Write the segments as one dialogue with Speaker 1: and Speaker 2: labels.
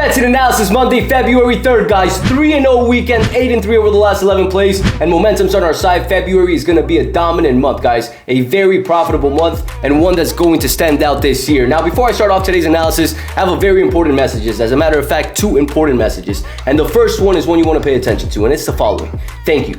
Speaker 1: Bets and Analysis Monday, February 3rd, guys. 3-0 weekend, 8-3 over the last 11 plays, and momentum's on our side. February is going to be a dominant month, guys. A very profitable month, and one that's going to stand out this year. Now, before I start off today's analysis, I have a very important messages. As a matter of fact, two important messages. And the first one is one you want to pay attention to, and it's the following. Thank you.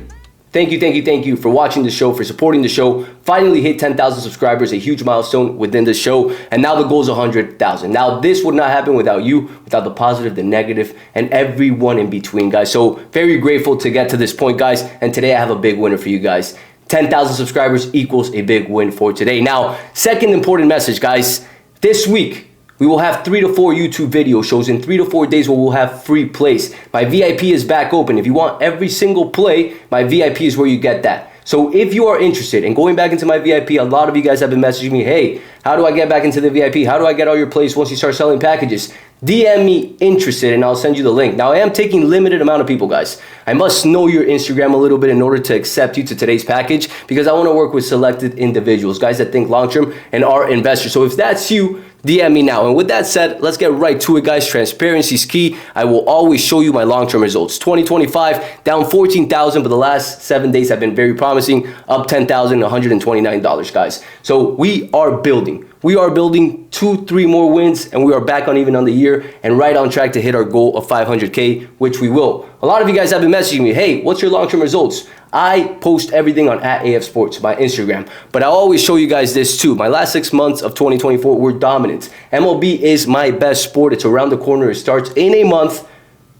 Speaker 1: Thank you for watching the show, for supporting the show. Finally hit 10,000 subscribers, a huge milestone within the show. And now the goal is 100,000. Now, this would not happen without you, without the positive, the negative, and everyone in between, guys. So very grateful to get to this point, guys. And today I have a big winner for you guys. 10,000 subscribers equals a big win for today. Now, second important message, guys. This week, we will have 3 to 4 YouTube video shows in 3 to 4 days where we'll have free plays. My VIP is back open. If you want every single play, my VIP is where you get that. So if you are interested in going back into my VIP, a lot of you guys have been messaging me, hey, how do I get back into the VIP? How do I get all your plays once you start selling packages? DM me interested and I'll send you the link. Now, I am taking limited amount of people, guys. I must know your Instagram a little bit in order to accept you to today's package because I want to work with selected individuals, guys that think long-term and are investors. So if that's you, DM me now. And with that said, let's get right to it, guys. Transparency is key. I will always show you my long-term results. 2025, down 14,000, but the last 7 days have been very promising. Up 10,000, $129, guys. So we are building. We are building 2-3 more wins, and we are back on even on the year and right on track to hit our goal of 500K, which we will. A lot of you guys have been messaging me, hey, what's your long-term results? I post everything on @AFSports, my Instagram, but I always show you guys this too. My last 6 months of 2024 were dominant. MLB is my best sport. It's around the corner. It starts in a month.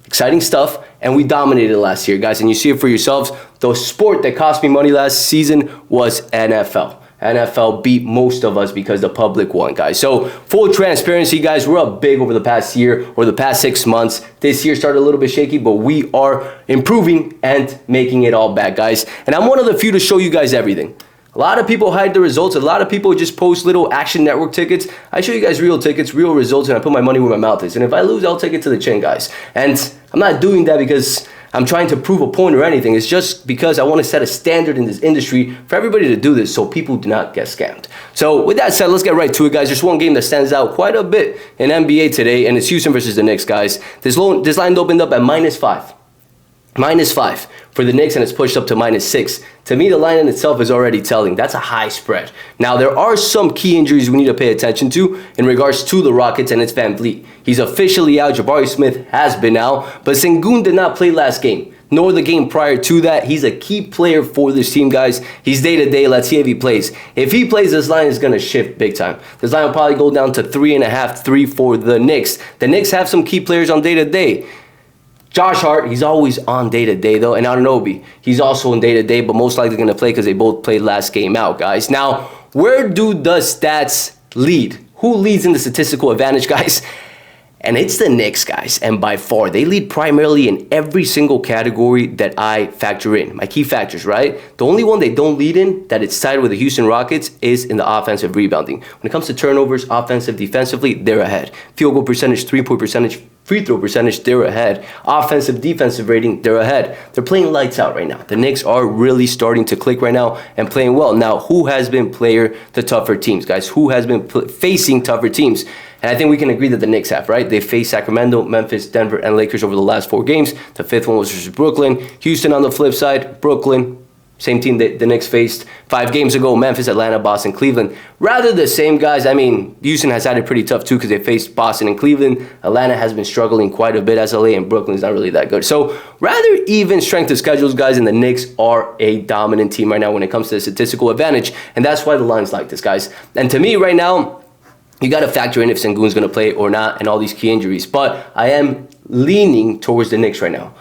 Speaker 1: Exciting stuff, and we dominated last year, guys, and you see it for yourselves. The sport that cost me money last season was NFL. NFL beat most of us because the public won, guys. So full transparency, guys, we're up big over the past year or the past 6 months. This year started a little bit shaky, but we are improving and making it all back, guys. And I'm one of the few to show you guys everything. A lot of people hide the results. A lot of people just post little Action Network tickets. I show you guys real tickets, real results, and I put my money where my mouth is. And if I lose, I'll take it to the chin, guys. And I'm not doing that because I'm trying to prove a point or anything. It's just because I want to set a standard in this industry for everybody to do this so people do not get scammed. So with that said, let's get right to it, guys. There's one game that stands out quite a bit in NBA today, and it's Houston versus the Knicks, guys. This line opened up at -5. -5 for the Knicks, and it's pushed up to -6. To me, the line in itself is already telling. That's a high spread. Now, there are some key injuries we need to pay attention to in regards to the Rockets, and it's Van Vliet. He's officially out. Jabari Smith has been out, but Sengun did not play last game, nor the game prior to that. He's a key player for this team, guys. He's day-to-day. Let's see if he plays. If he plays, this line is going to shift big time. This line will probably go down to 3.5, 3 for the Knicks. The Knicks have some key players on day-to-day. Josh Hart, he's always on day-to-day, though. And Anunoby, he's also on day-to-day, but most likely going to play because they both played last game out, guys. Now, where do the stats lead? Who leads in the statistical advantage, guys? And it's the Knicks, guys, and by far. They lead primarily in every single category that I factor in. My key factors, right? The only one they don't lead in, that it's tied with the Houston Rockets, is in the offensive rebounding. When it comes to turnovers, offensive, defensively, they're ahead. Field goal percentage, three-point percentage, free throw percentage, they're ahead. Offensive, defensive rating, they're ahead. They're playing lights out right now. The Knicks are really starting to click right now and playing well. Now, who has been player the tougher teams, guys? Who has been facing tougher teams? And I think we can agree that the Knicks have, right? They faced Sacramento, Memphis, Denver, and Lakers over the last 4 games. The 5th one was versus Brooklyn. Houston on the flip side, Brooklyn, same team that the Knicks faced 5 games ago. Memphis, Atlanta, Boston, Cleveland. Rather the same, guys. I mean, Houston has had it pretty tough too because they faced Boston and Cleveland. Atlanta has been struggling quite a bit as LA, and Brooklyn's not really that good. So rather even strength of schedules, guys, and the Knicks are a dominant team right now when it comes to the statistical advantage. And that's why the line's like this, guys. And to me right now, you got to factor in if Sengun's going to play or not and all these key injuries. But I am leaning towards the Knicks right now.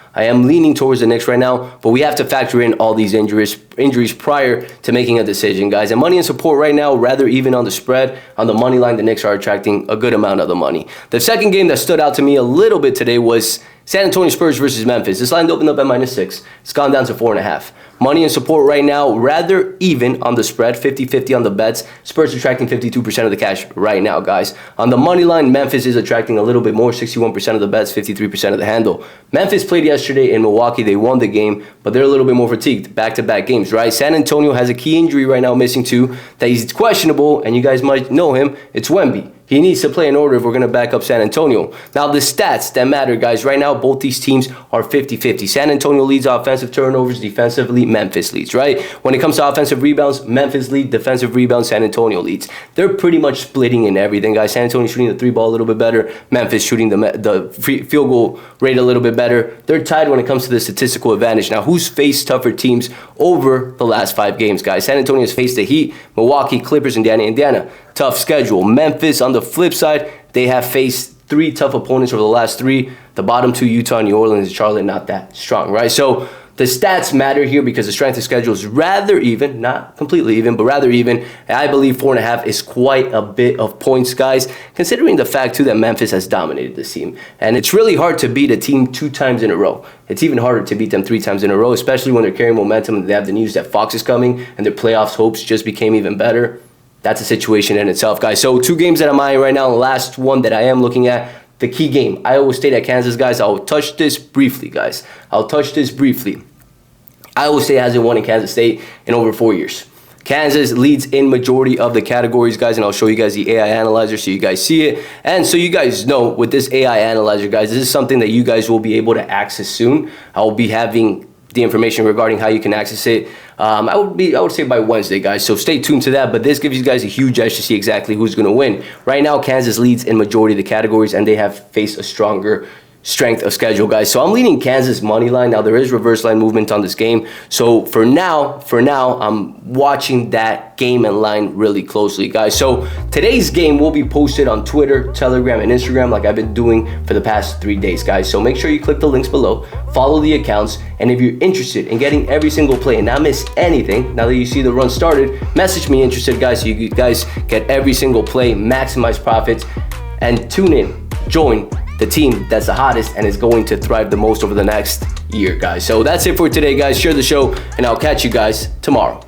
Speaker 1: But we have to factor in all these injuries prior to making a decision, guys. And money and support right now, rather even on the spread. On the money line, the Knicks are attracting a good amount of the money. The second game that stood out to me a little bit today was San Antonio Spurs versus Memphis. This line opened up at -6. It's gone down to 4.5. Money and support right now, rather even on the spread, 50-50 on the bets. Spurs attracting 52% of the cash right now, guys. On the money line, Memphis is attracting a little bit more, 61% of the bets, 53% of the handle. Memphis played yesterday in Milwaukee. They won the game, but they're a little bit more fatigued. Back-to-back games, right? San Antonio has a key injury right now, missing 2, that he's questionable, and you guys might know him. It's Wemby. He needs to play in order if we're going to back up San Antonio. Now, the stats that matter, guys. Right now, both these teams are 50-50. San Antonio leads offensive turnovers. Defensively, Memphis leads, right? When it comes to offensive rebounds, Memphis leads. Defensive rebounds, San Antonio leads. They're pretty much splitting in everything, guys. San Antonio shooting the three ball a little bit better. Memphis shooting the field goal rate a little bit better. They're tied when it comes to the statistical advantage. Now, who's faced tougher teams over the last 5 games, guys? San Antonio has faced the Heat, Milwaukee, Clippers, Indiana. Tough schedule. Memphis, on the flip side, they have faced 3 tough opponents over the last 3. The bottom 2, Utah, New Orleans, and Charlotte, not that strong, right? So the stats matter here because the strength of schedule is rather even, not completely even, but rather even. And I believe 4.5 is quite a bit of points, guys, considering the fact, too, that Memphis has dominated this team. And it's really hard to beat a team 2 times in a row. It's even harder to beat them 3 times in a row, especially when they're carrying momentum and they have the news that Fox is coming and their playoffs hopes just became even better. That's a situation in itself, guys. So 2 games that I'm eyeing right now. The last one that I am looking at, the key game, Iowa State at Kansas, guys. I'll touch this briefly, guys. Iowa State hasn't won in Kansas State in over 4 years. Kansas leads in majority of the categories, guys, and I'll show you guys the AI analyzer so you guys see it. And so you guys know, with this AI analyzer, guys, this is something that you guys will be able to access soon. I will be having the information regarding how you can access it. I would say by Wednesday, guys. So stay tuned to that. But this gives you guys a huge edge to see exactly who's going to win. Right now, Kansas leads in majority of the categories, and they have faced a stronger strength of schedule, guys. So I'm leaning Kansas money line. Now there is reverse line movement on this game. So for now, I'm watching that game and line really closely, guys. So today's game will be posted on Twitter, Telegram, and Instagram like I've been doing for the past 3 days, guys. So make sure you click the links below, follow the accounts, and if you're interested in getting every single play and not miss anything, now that you see the run started, message me interested, guys, so you guys get every single play, maximize profits, and tune in, join the team that's the hottest and is going to thrive the most over the next year, guys. So that's it for today, guys. Share the show, and I'll catch you guys tomorrow.